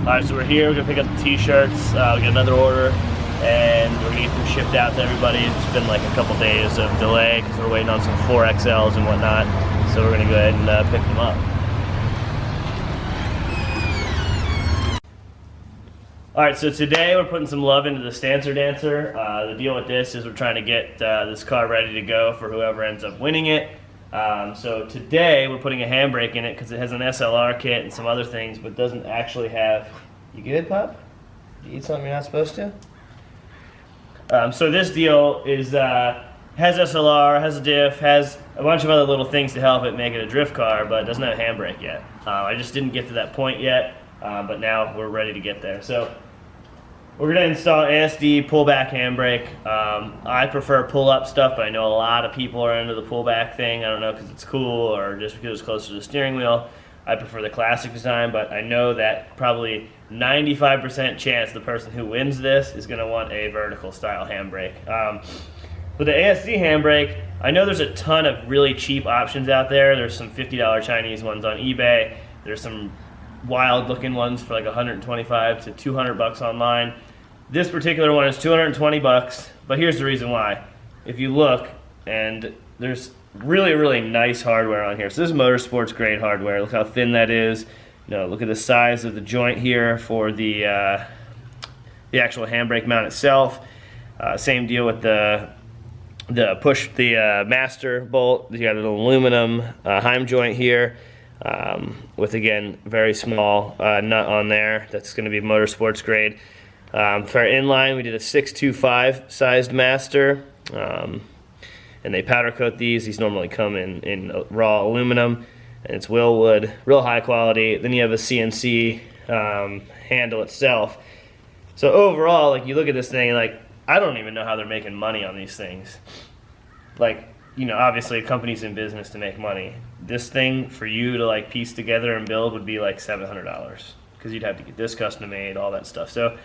Alright, so we're here, we're gonna pick up the t-shirts, we got another order, and we're gonna get them shipped out to everybody. It's been like a couple days of delay because we're waiting on some 4XLs and whatnot, so we're gonna go ahead and pick them up. Alright, so today we're putting some love into the Stancer Dancer. The deal with this is we're trying to get this car ready to go for whoever ends up winning it. So today we're putting a handbrake in it because it has an SLR kit and some other things, but doesn't actually have... You good, pup? Did you eat something you're not supposed to? So this deal is has SLR, has a diff, has a bunch of other little things to help it make it a drift car, but it doesn't have a handbrake yet. I just didn't get to that point yet, but now we're ready to get there. So we're going to install ASD pullback handbrake. I prefer pull-up stuff, but I know a lot of people are into the pullback thing. I don't know because it's cool or just because it's closer to the steering wheel. I prefer the classic design, but I know that probably 95% chance the person who wins this is going to want a vertical style handbrake. With the ASD handbrake, I know there's a ton of really cheap options out there. There's some $50 Chinese ones on eBay. There's some wild looking ones for like 125 to 200 bucks online. This particular one is 220 bucks, but here's the reason why. If you look, and there's really nice hardware on here. So this is motorsports grade hardware. Look how thin that is. You know, look at the size of the joint here for the actual handbrake mount itself. Same deal with the master bolt. You got an aluminum Heim joint here. With again very small nut on there. That's going to be motorsports grade. For our inline, we did a 625 sized master, and they powder coat these. These normally come in raw aluminum, and it's Wilwood, real high quality. Then you have a CNC handle itself. So overall, like you look at this thing, like I don't even know how they're making money on these things. Like, you know, obviously a company's in business to make money. This thing for you to like piece together and build would be like $700 because you'd have to get this custom made, all that stuff. So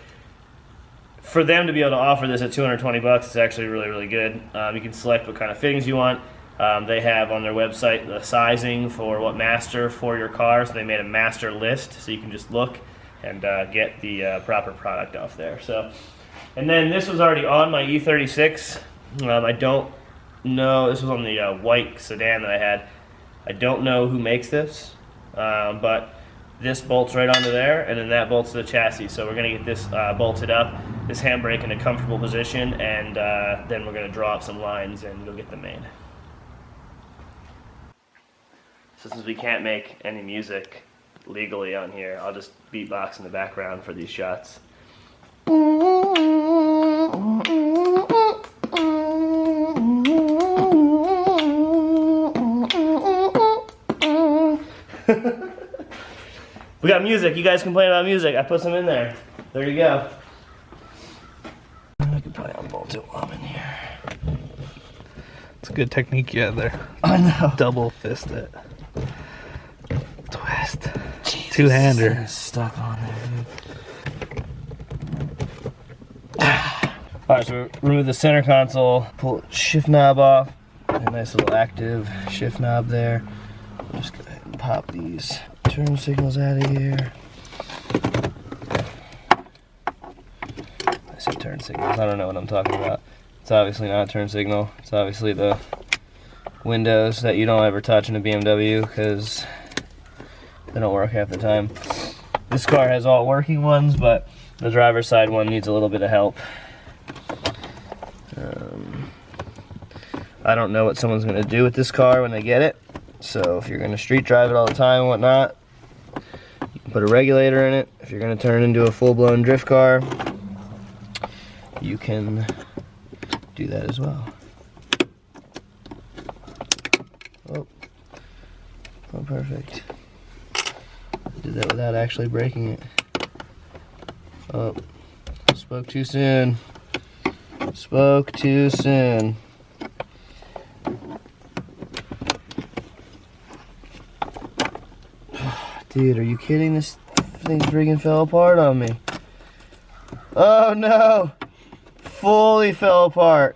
for them to be able to offer this at 220 bucks is actually really good. You can select what kind of fittings you want. They have on their website the sizing for what master for your car, so they made a master list so you can just look and get the proper product off there. So, and then this was already on my E36. I don't know, this was on the white sedan that I had. I don't know who makes this, but this bolts right onto there, and then that bolts to the chassis. So we're going to get this bolted up, this handbrake in a comfortable position, and then we're going to draw up some lines and go get them made. So since we can't make any music legally on here, I'll just beatbox in the background for these shots. We got music. You guys complain about music. I put some in there. There you go. I could probably unbolt it while I'm in here. It's a good technique you had there. I know. Double fist it. Twist. Jesus, two-hander. Stuck on there. Alright, so remove the center console. Pull the shift knob off. A nice little active shift knob there. Just go ahead and pop these turn signals out of here. I say turn signals, I don't know what I'm talking about. It's obviously not a turn signal. It's obviously the windows that you don't ever touch in a BMW because they don't work half the time. This car has all working ones, but the driver's side one needs a little bit of help. I don't know what someone's going to do with this car when they get it. So if you're going to street drive it all the time and whatnot, you can put a regulator in it. If you're going to turn it into a full-blown drift car, you can do that as well. Oh perfect. Did that without actually breaking it. Oh, spoke too soon. Spoke too soon. Dude, are you kidding? This thing freaking fell apart on me. Oh no! Fully fell apart.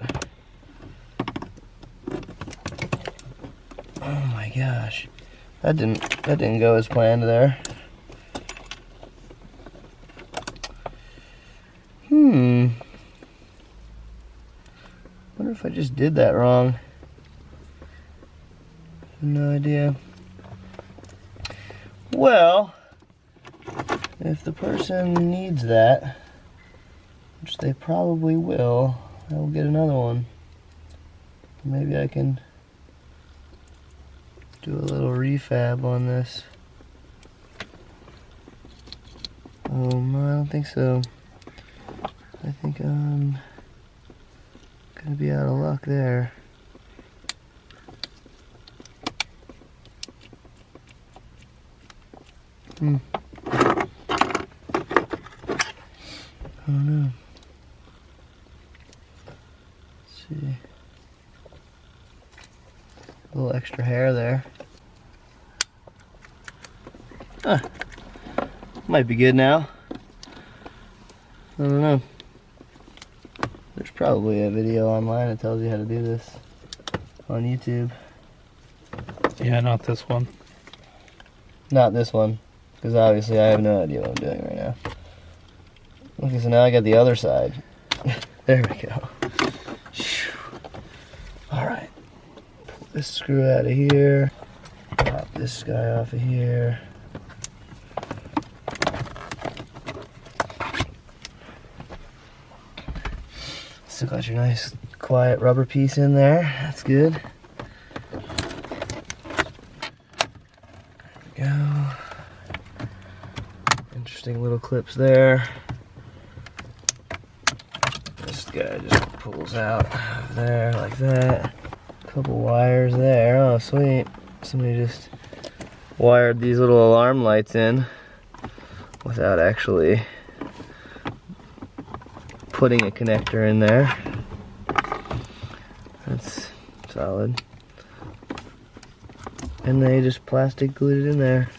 Oh my gosh. That didn't go as planned there. if I just did that wrong? No idea. Well, if the person needs that, which they probably will, I will get another one. Maybe I can do a little refab on this. No, I don't think so. I think I'm gonna be out of luck there. I don't know. Let's see. A little extra hair there. Might be good now. I don't know. There's probably a video online that tells you how to do this on YouTube. Yeah, not this one. Not this one, because obviously I have no idea what I'm doing right now. Okay, so now I got the other side. There we go. Alright. Pull this screw out of here. Pop this guy off of here. Still got your nice quiet rubber piece in there. That's good. There we go. Interesting little clips there. This guy just pulls out of there like that. Couple wires there. Oh, sweet. Somebody just wired these little alarm lights in without actually putting a connector in there. That's solid. And they just plastic glued it in there.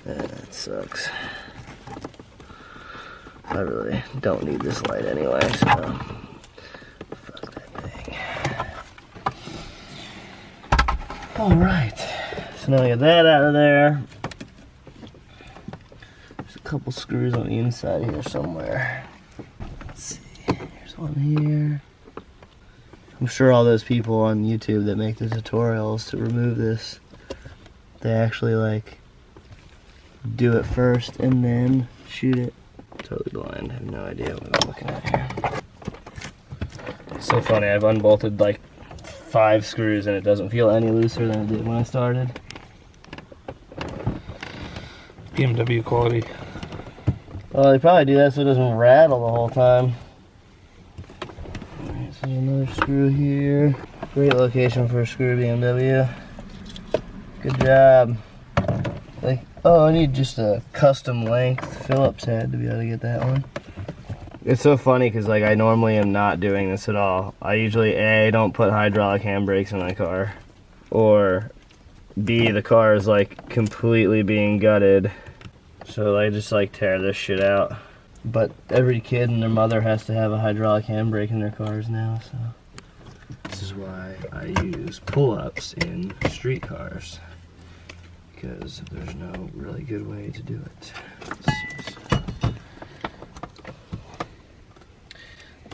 That sucks. I really don't need this light anyway, so fuck that thing. Alright, so now I got that out of there. There's a couple screws on the inside here somewhere. Let's see, here's one here. I'm sure all those people on YouTube that make the tutorials to remove this, they actually like do it first and then shoot it. Totally blind, I have no idea what I'm looking at here. It's so funny, I've unbolted like 5 screws and it doesn't feel any looser than it did when I started. BMW quality. Well, they probably do that so it doesn't rattle the whole time. Alright, so there's another screw here. Great location for a screw, BMW. Good job. Like, oh, I need just a custom length Phillips head to be able to get that one. It's so funny because like I normally am not doing this at all. I usually A, don't put hydraulic handbrakes in my car, or B, the car is like completely being gutted, so I just like tear this shit out. But every kid and their mother has to have a hydraulic handbrake in their cars now, so. This is why I use pull-ups in street cars, because there's no really good way to do it.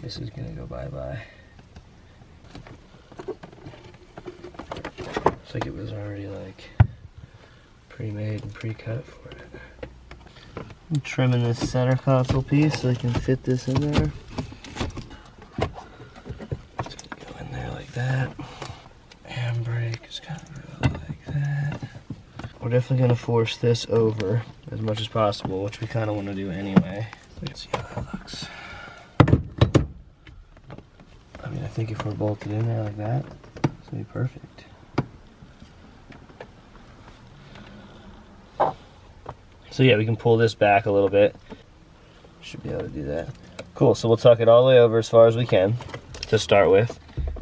This is gonna go bye-bye. Looks like it was already like pre-made and pre-cut for it. I'm trimming this center console piece so I can fit this in there. It's gonna go in there like that. Handbrake is gonna go like that. We're definitely gonna force this over as much as possible, which we kind of want to do anyway. Let's see how that looks. I mean, I think if we're bolted in there like that, it's gonna be perfect. So yeah, we can pull this back a little bit. Should be able to do that. Cool, so we'll tuck it all the way over as far as we can to start with.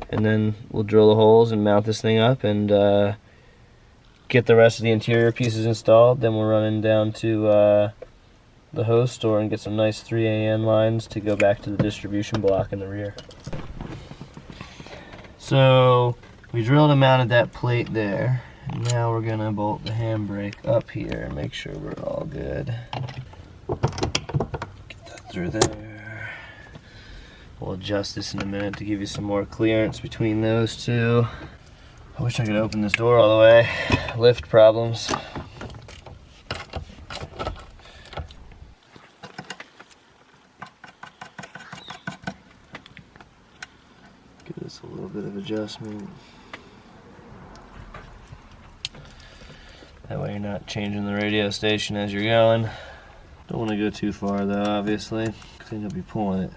And then we'll drill the holes and mount this thing up and get the rest of the interior pieces installed. Then we're running down to the hose store and get some nice 3AN lines to go back to the distribution block in the rear. So we drilled and mounted that plate there. And now we're gonna bolt the handbrake up here and make sure we're all good. Get that through there. We'll adjust this in a minute to give you some more clearance between those two. I wish I could open this door all the way. Lift problems. Give this a little bit of adjustment. That way you're not changing the radio station as you're going. Don't want to go too far though, obviously, because then you'll be pulling it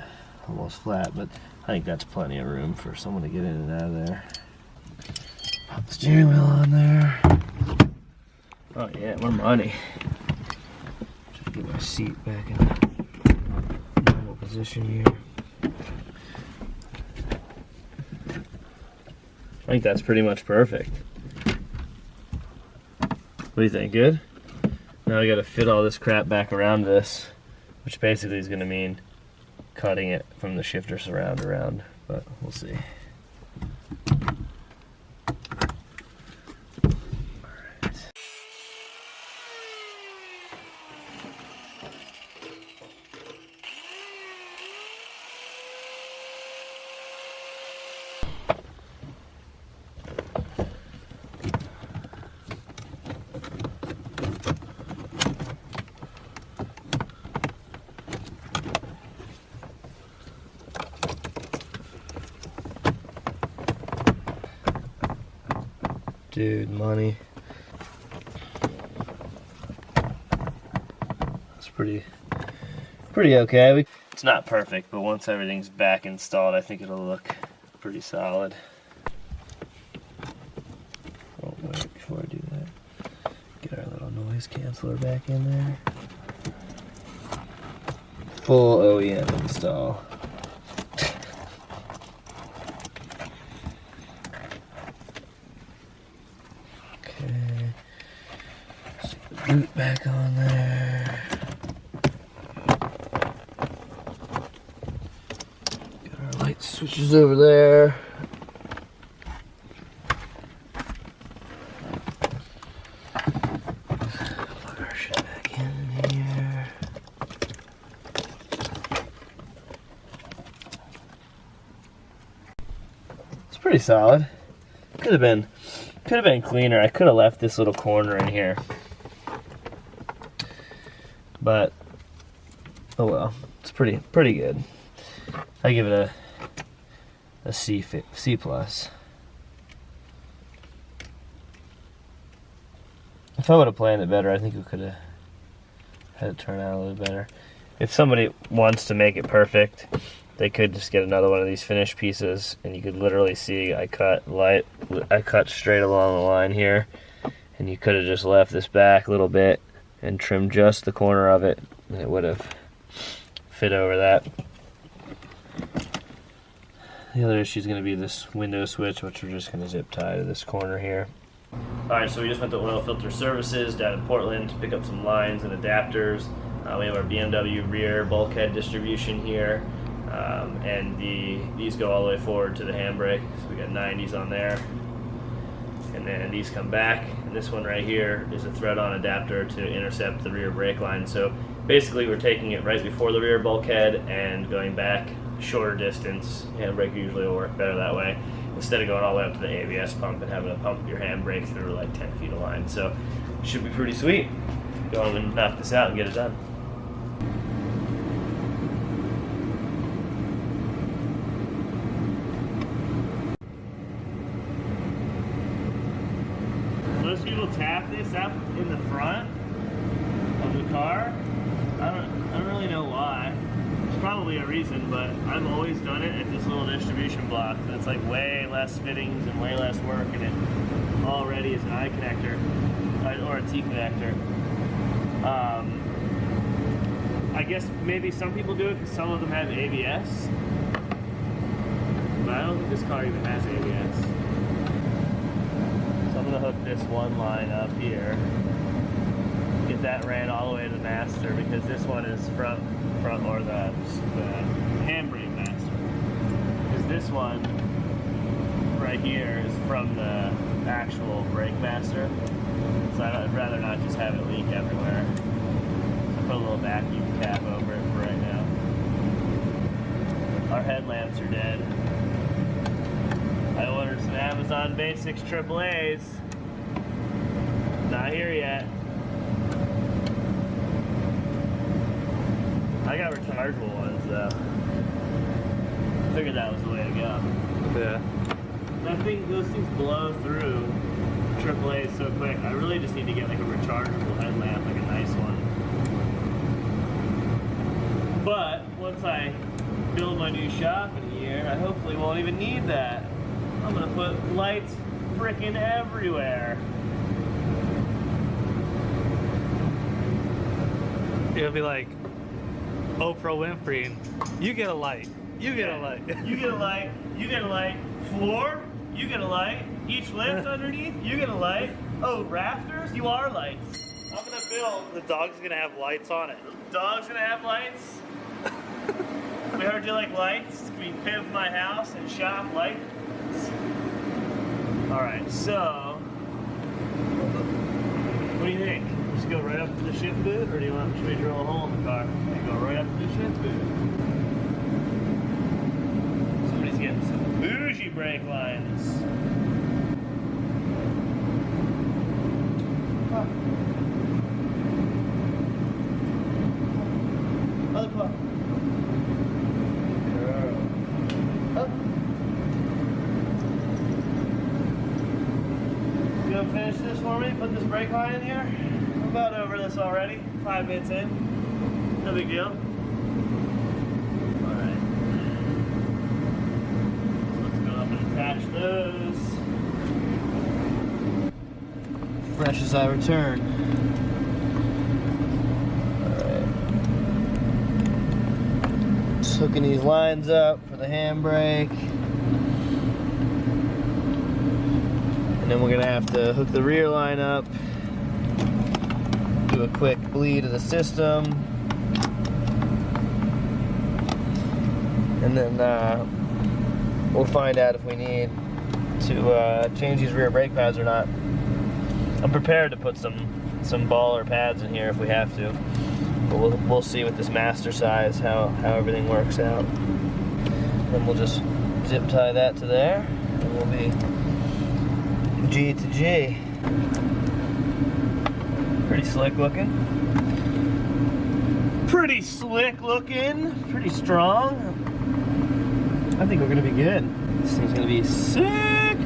almost flat, but I think that's plenty of room for someone to get in and out of there. Pop the steering wheel on there. Oh yeah, more money. Just get my seat back in normal position here. I think that's pretty much perfect. What do you think, good? Now I gotta fit all this crap back around this, which basically is gonna mean cutting it from the shifter surround around, but we'll see. Dude, money. It's pretty okay. It's not perfect, but once everything's back installed, I think it'll look pretty solid. Oh wait, before I do that, get our little noise canceller back in there. Full OEM install. Boot back on there. Got our light switches over there. Plug our shit back in here. It's pretty solid. Could have been cleaner. I could have left this little corner in here. But oh well, it's pretty good. I give it a C plus. If I would have planned it better, I think we could have had it turn out a little better. If somebody wants to make it perfect, they could just get another one of these finished pieces, and you could literally see I cut straight along the line here, and you could have just left this back a little bit and trim just the corner of it, and it would have fit over that. The other issue is going to be this window switch, which we're just going to zip tie to this corner here. Alright, so we just went to Oil Filter Services down in Portland to pick up some lines and adapters. We have our BMW rear bulkhead distribution here, and these go all the way forward to the handbrake, so we got 90s on there. And then these come back, and this one right here is a thread-on adapter to intercept the rear brake line. So basically we're taking it right before the rear bulkhead and going back shorter distance. Handbrake usually will work better that way, instead of going all the way up to the ABS pump and having to pump your handbrake through like 10 feet of line. So it should be pretty sweet. Go on and knock this out and get it done. Most people tap this up in the front of the car. I don't really know why. There's probably a reason, but I've always done it at this little distribution block. That's like way less fittings and way less work, and it already is an I connector or a T connector. I guess maybe some people do it because some of them have ABS, but I don't think this car even has ABS. I'm going to hook this one line up here, get that ran all the way to the master, because this one is front or the handbrake master. Because this one right right here is from the actual brake master. So I'd rather not just have it leak everywhere. I put a little vacuum cap over it for right now. Our headlamps are dead. I ordered some Amazon Basics AAAs. Not here yet. I got rechargeable ones though. Figured that was the way to go. Yeah. Those things blow through AAA so quick. I really just need to get like a rechargeable headlamp, like a nice one. But once I build my new shop in a year, I hopefully won't even need that. I'm gonna put lights frickin' everywhere. It'll be like Oprah Winfrey. You get a light. You get a light. You get a light. You get a light. Floor, you get a light. Each lift underneath, you get a light. Oh, rafters, you are lights. I'm gonna build. The dog's gonna have lights on it. The dog's gonna have lights. We heard you like lights. We pimp my house and shop lights. All right, so what do you think? Just go right up to the shift boot, or do you want? Should we drill a hole in the car? You go right up to the shift boot. Somebody's getting some bougie brake lines. Other pup. Up. You gonna finish this for me? Put this brake line in here? I'm about over this already. 5 minutes in. No big deal. Alright. Let's go up and attach those. Fresh as I return. Just hooking these lines up for the handbrake. And then we're gonna have to hook the rear line up, do a quick bleed of the system, and then we'll find out if we need to change these rear brake pads or not. I'm prepared to put some baller pads in here if we have to. But we'll see with this master size how everything works out. Then we'll just zip tie that to there, and we'll be G to G. Pretty slick looking. Pretty slick looking. Pretty strong. I think we're gonna be good. This thing's gonna be sick.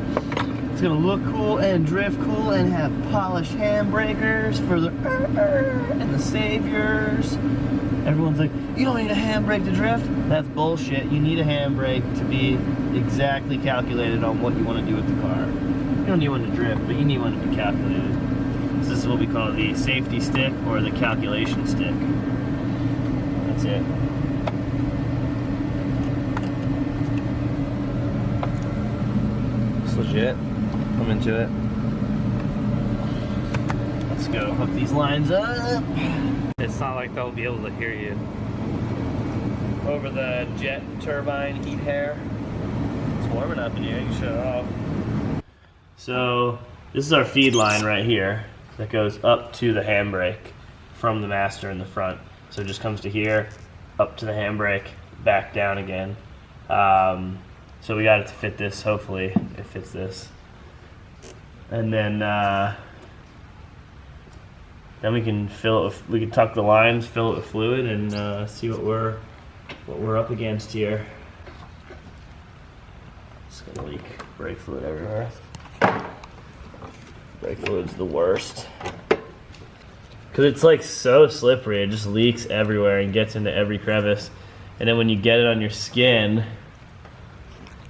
It's gonna look cool and drift cool and have polished handbrakers for the and the saviors. Everyone's like, you don't need a handbrake to drift. That's bullshit. You need a handbrake to be exactly calculated on what you want to do with the car. You don't need one to drift, but you need one to be calculated. So this is what we call the safety stick or the calculation stick. That's it. It's legit. I'm into it. Let's go hook these lines up. It's not like they'll be able to hear you. Over the jet turbine heat hair. It's warm enough in here, you can shut it off. So this is our feed line right here that goes up to the handbrake from the master in the front. So it just comes to here, up to the handbrake, back down again. So we got it to fit this, hopefully it fits this. And then we can fill it with, we can tuck the lines, fill it with fluid, and see what we're up against here. It's gonna leak brake fluid everywhere. Brake fluid's the worst. Cause it's like so slippery, it just leaks everywhere and gets into every crevice. And then when you get it on your skin,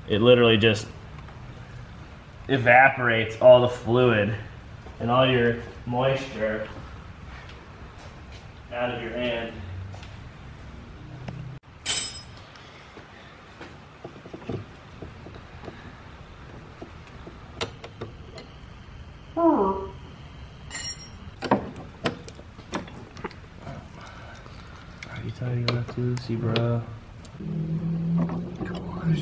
it literally just evaporates all the fluid and all your moisture out of your hand. Are you tired enough to see, bro? Come on,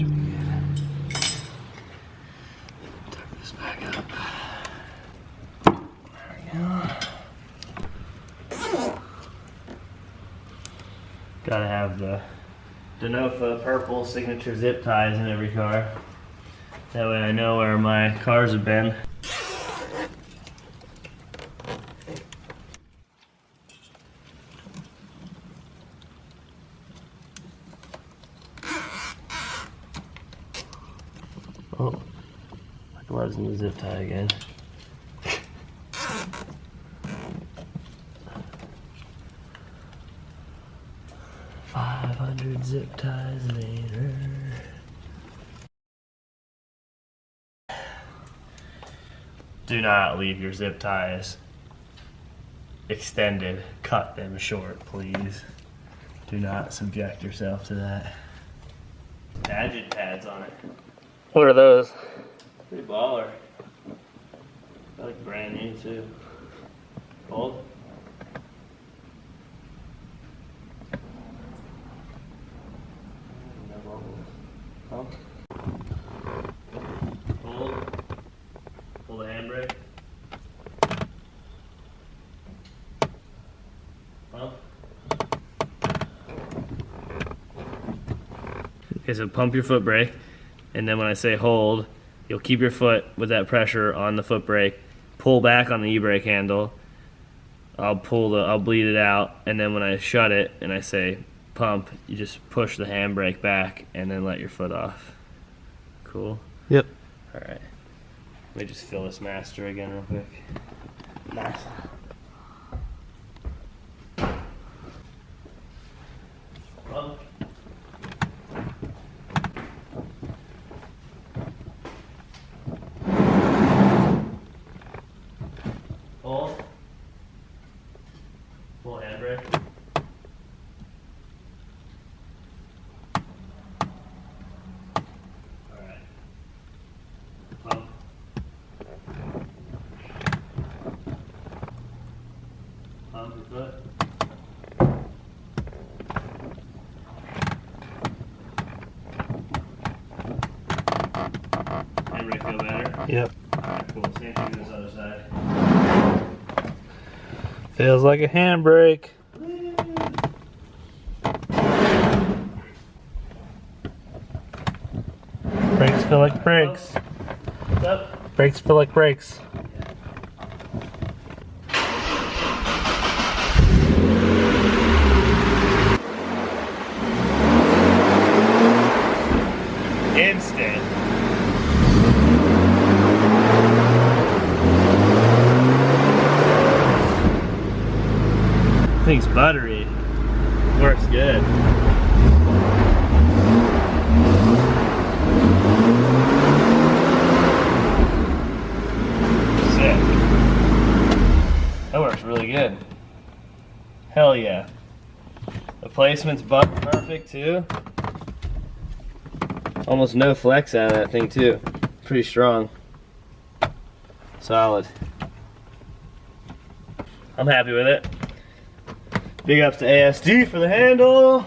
Gotta have the Denofa purple signature zip ties in every car. That way I know where my cars have been. Oh, my glove's in the zip tie again. 500 zip ties later. Do not leave your zip ties extended. Cut them short, please. Do not subject yourself to that. Agid pads on it. What are those? Pretty baller. I like brand new too. Hold. No bubbles. Pump. Hold. Pull the handbrake. Pump. Okay, so pump your foot brake, and then when I say hold, you'll keep your foot with that pressure on the foot brake, pull back on the e-brake handle. I'll bleed it out, and then when I shut it and I say pump, you just push the handbrake back and then let your foot off. Cool? Yep. All right. Let me just fill this master again real quick. Nice. Pump. Hold. Pull handbrake. Alright. Pump. Pump your foot. Handbrake feel better? Yep. Alright, cool. Same thing to this other side. Feels like a handbrake. Brakes feel like brakes. What's up? Brakes feel like brakes. Instant. Thing's buttery. Works good. Sick. That works really good. Hell yeah. The placement's butt perfect too. Almost no flex out of that thing too. Pretty strong. Solid. I'm happy with it. Big ups to ASD for the handle.